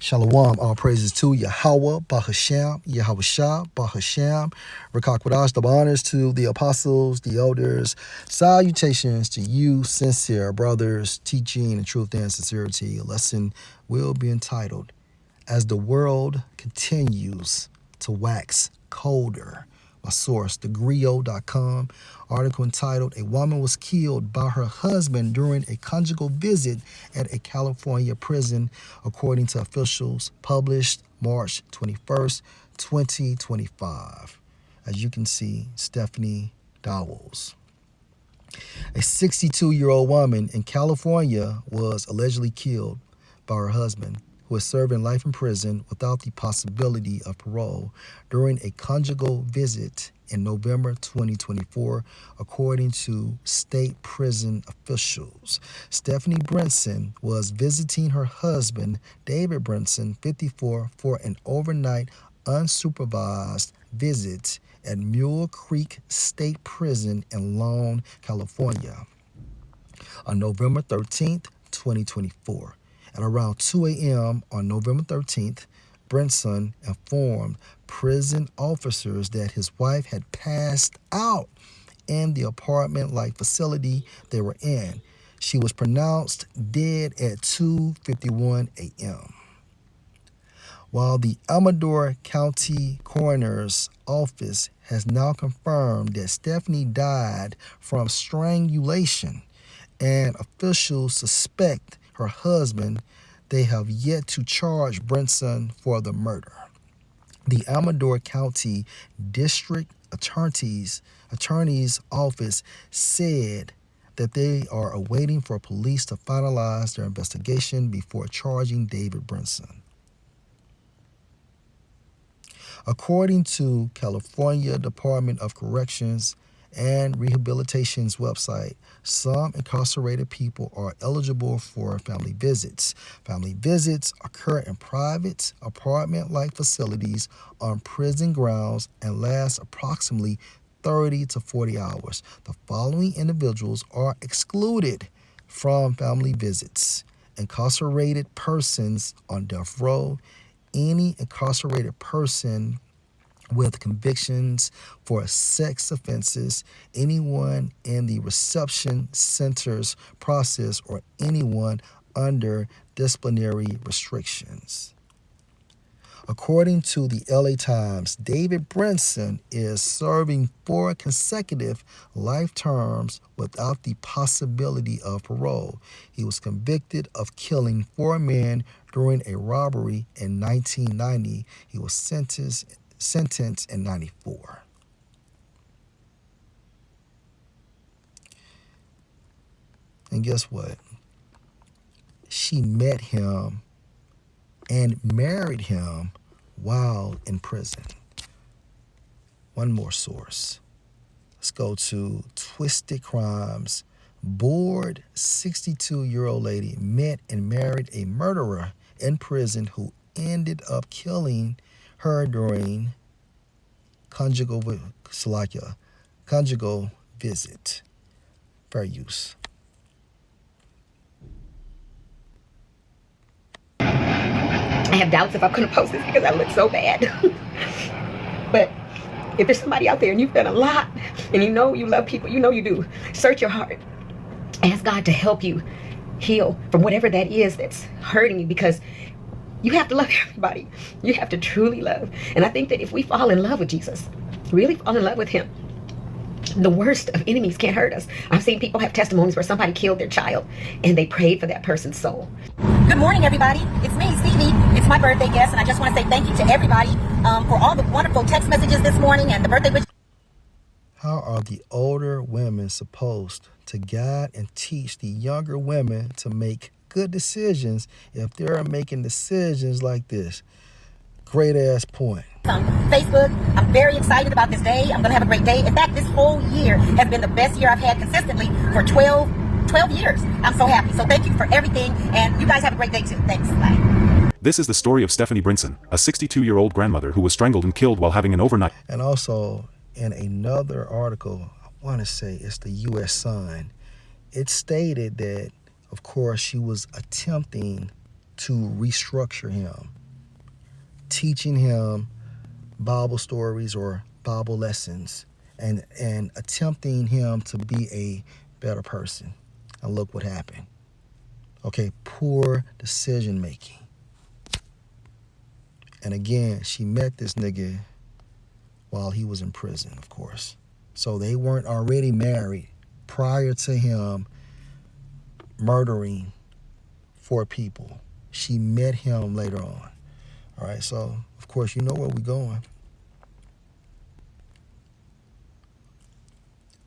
Shalom, all praises to Yahweh, Bahasham, Yahweh Shah, Bahasham. Rakakwadash, double honors to the apostles, the elders. Salutations to you, sincere brothers, teaching in truth and sincerity. A lesson will be entitled, As the World Continues to Wax Colder. My source, thegrio.com, article entitled, A Woman Was Killed by Her Husband During a Conjugal Visit at a California Prison, according to officials, published March 21st, 2025. As you can see, Stephanie Dowells. A 62-year-old woman in California was allegedly killed by her husband, who is serving life in prison without the possibility of parole, during a conjugal visit in November 2024, according to state prison officials. Stephanie Brinson was visiting her husband, David Brinson, 54, for an overnight unsupervised visit at Mule Creek State Prison in Lone, California, on November 13th, 2024. At around 2 a.m. on November 13th, Brinson informed prison officers that his wife had passed out in the apartment-like facility they were in. She was pronounced dead at 2:51 a.m. While the Amador County Coroner's Office has now confirmed that Stephanie died from strangulation, and officials suspect her husband, they have yet to charge Brinson for the murder. The Amador County District Attorney's Office said that they are awaiting for police to finalize their investigation before charging David Brinson. According to California Department of Corrections and Rehabilitation's website, some incarcerated people are eligible for family visits. Family visits occur in private, apartment-like facilities on prison grounds and last approximately 30 to 40 hours. The following individuals are excluded from family visits: incarcerated persons on death row, any incarcerated person with convictions for sex offenses, anyone in the reception center's process, or anyone under disciplinary restrictions. According to the LA Times, David Brinson is serving 4 consecutive life terms without the possibility of parole. He was convicted of killing 4 men during a robbery in 1990. He was sentenced in 94. And guess what? She met him and married him while in prison. One more source. Let's go to Twisted Crimes. Bored 62-year-old lady met and married a murderer in prison who ended up killing her during conjugal visit. Fair use. I have doubts if I'm going to post this because I look so bad. But if there's somebody out there and you've done a lot and you know you love people, you know you do, search your heart. Ask God to help you heal from whatever that is that's hurting you, because you have to love everybody. You have to truly love. And I think that if we fall in love with Jesus, really fall in love with him, the worst of enemies can't hurt us. I've seen people have testimonies where somebody killed their child and they prayed for that person's soul. Good morning, everybody. It's me, Stevie. It's my birthday guest, and I just want to say thank you to everybody for all the wonderful text messages this morning and the birthday wishes. How are the older women supposed to guide and teach the younger women to make good decisions if they're making decisions like this? Great ass point. On Facebook, I'm very excited about this day. I'm going to have a great day. In fact, this whole year has been the best year I've had consistently for 12 years. I'm so happy. So thank you for everything, and you guys have a great day too. Thanks. Bye. This is the story of Stephanie Brinson, a 62-year-old grandmother who was strangled and killed while having an overnight. And also, in another article, I want to say it's the U.S. Sun, it stated that, of course, she was attempting to restructure him, teaching him Bible stories or Bible lessons, and attempting him to be a better person. And look what happened. Okay, poor decision making. And again, she met this nigga while he was in prison, of course. So they weren't already married prior to him murdering 4 people. She met him later on. All right, so of course you know where we're going.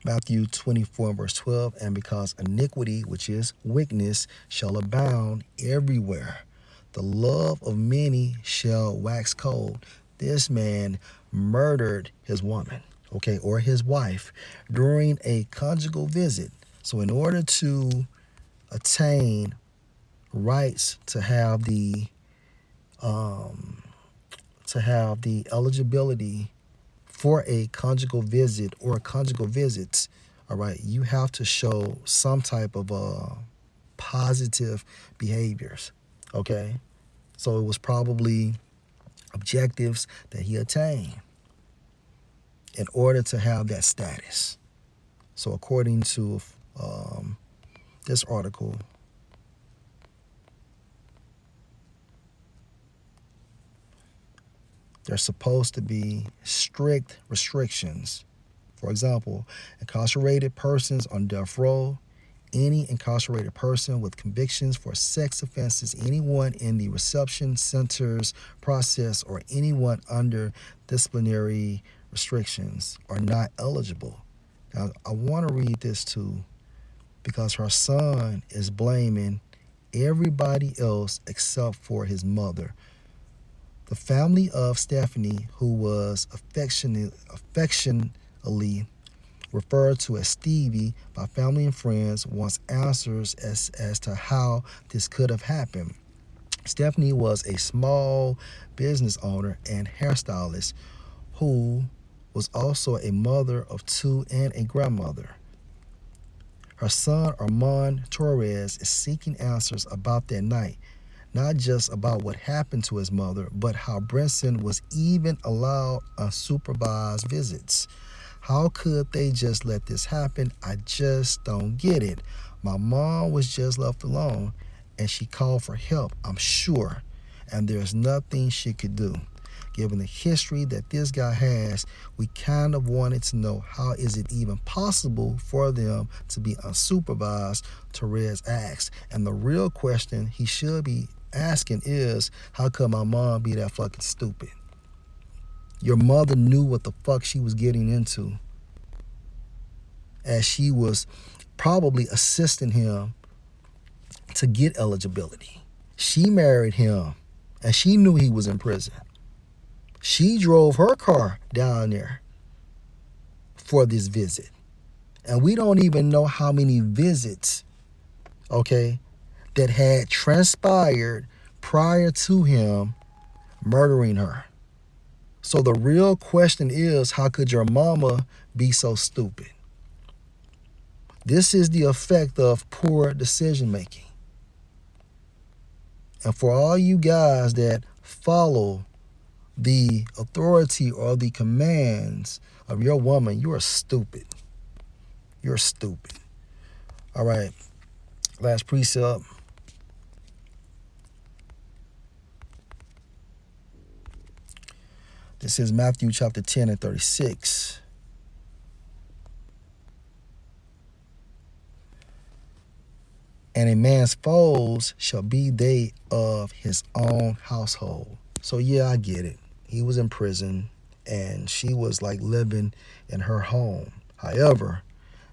Matthew 24 verse 12, and because iniquity, which is wickedness, shall abound everywhere, the love of many shall wax cold. This man murdered his woman, okay, or his wife during a conjugal visit. So in order to attain rights to have the eligibility for a conjugal visit or conjugal visits, all right, you have to show some type of positive behaviors, okay? So it was probably objectives that he attained in order to have that status. So according to this article, there's supposed to be strict restrictions. For example, incarcerated persons on death row, any incarcerated person with convictions for sex offenses, anyone in the reception centers process, or anyone under disciplinary restrictions are not eligible. Now, I want to read this too, because her son is blaming everybody else except for his mother. The family of Stephanie, who was affectionately referred to as Stevie by family and friends, wants answers as to how this could have happened. Stephanie was a small business owner and hairstylist who was also a mother of 2 and a grandmother. Her son, Armand Torres, is seeking answers about that night. Not just about what happened to his mother, but how Brinson was even allowed unsupervised visits. How could they just let this happen? I just don't get it. My mom was just left alone, and she called for help, I'm sure, and there's nothing she could do. Given the history that this guy has, we kind of wanted to know, how is it even possible for them to be unsupervised, Torres asked. And the real question he should be asking is, how could my mom be that fucking stupid? Your mother knew what the fuck she was getting into, as she was probably assisting him to get eligibility. She married him, and she knew he was in prison. She drove her car down there for this visit. And we don't even know how many visits, okay, that had transpired prior to him murdering her. So the real question is, how could your mama be so stupid? This is the effect of poor decision making. And for all you guys that follow the authority or the commands of your woman, you are stupid. You're stupid. All right, last precept. This is Matthew chapter 10 and 36. And a man's foes shall be they of his own household. So yeah, I get it. He was in prison and she was like living in her home. However,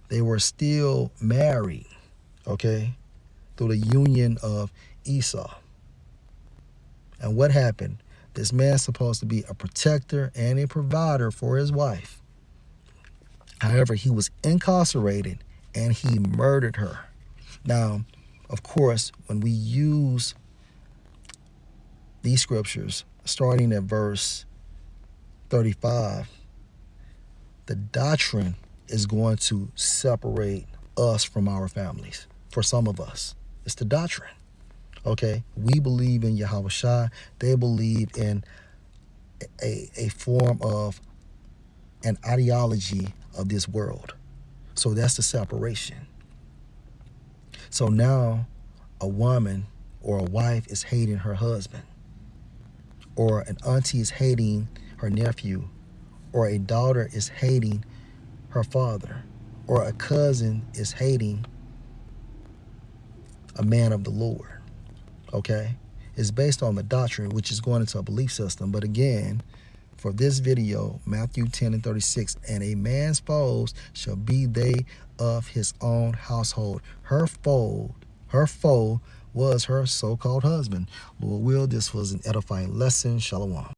they were still married, okay, through the union of Esau. And what happened? This man's supposed to be a protector and a provider for his wife. However, he was incarcerated and he murdered her. Now, of course, when we use these scriptures, starting at verse 35, the doctrine is going to separate us from our families. For some of us, it's the doctrine. Okay, we believe in Yahweh Shai. They believe in a form of an ideology of this world. So that's the separation. So now a woman or a wife is hating her husband, or an auntie is hating her nephew, or a daughter is hating her father, or a cousin is hating a man of the Lord. Okay? It's based on the doctrine, which is going into a belief system. But again, for this video, Matthew 10:36, and a man's foes shall be they of his own household. Her foe was her so-called husband. Lord will, this was an edifying lesson. Shalom.